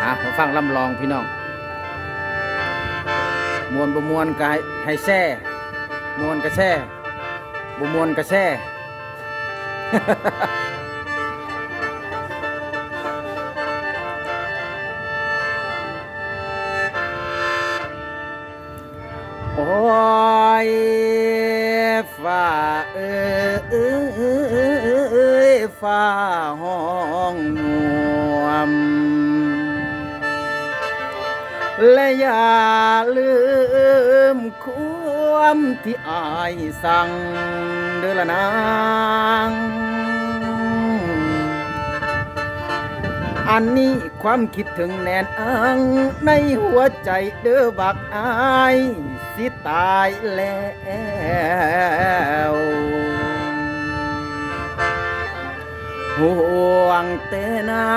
มาฟังลำลองพี่น้องมวนบ่มวนก็ให้แช่มวนก็แช่บ่มวนก็แช่ โอ้ยฟ้าฟ้าห้องนวมและอย่าลืมความที่อายสั่งเด้อละนางอันนี้ความคิดถึงแน่นอังในหัวใจเด้อบักอายสิตายแล้วห่วงแต่นา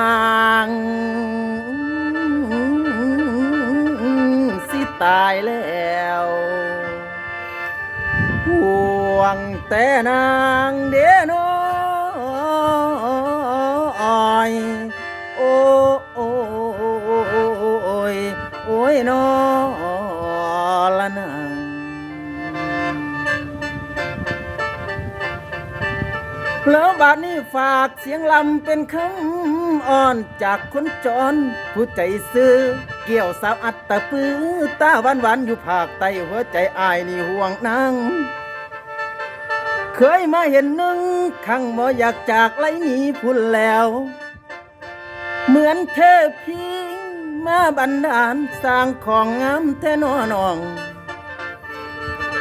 งสิตายแล้วห่วงแต่นางเด้อน้อยโอ้โอ้ยโอ้ยน้อละนางแล้วบาดนี้ฝากเสียงลำเป็นคำอ่อนจากคนจรผู้ใจซื้อเกี่ยวสาวอัตตะปือตาหวานอยู่ภาคใต้หัวใจอายนี่ห่วงนางเคยมาเห็นหนึ่งครั้งบ่อยากจากไล่หนีพุ่นแล้วเหมือนเทพพิงมาบันดาลสร้างของงามแท้นอน้อง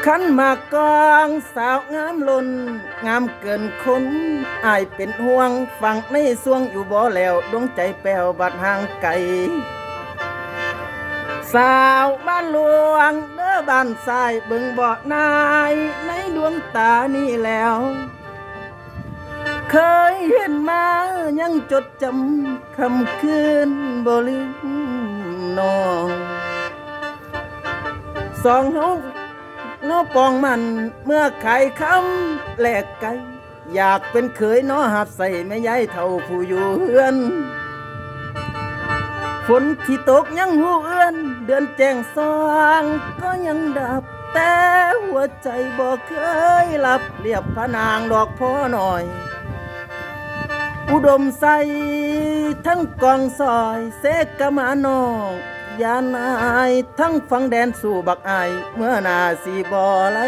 ขันมากองสาวงามล้นงามเกินคนอายเป็นห่วงฟังในสวงอยู่บ่แล้วดวงใจแป้วบัดห่างไกลสาวบ้านหลวงเด้อบ้านทรายเบิ่งบ่อนายในดวงตานี่แล้วเคยเห็นมายังจดจำคำคืนบ่ลืมน้องสองเฮาน้อปองมันเมื่อไข่คำแลกไก่อยากเป็นเขยน้อหับใส่แม่ยายเท่าผู้อยู่เฮือนฝนที่ตกยังหูเอื้อนเดือนแจ้งสว่างก็ยังดับแต่หัวใจบ่เคยหลับเรียบพระนางดอกพ่อหน่อยอุดมใสทั้งกองซอยเสกกะมานองยานอายทั้งฟังแดนสู่บักอายเมื่อนาสีบ่ไหล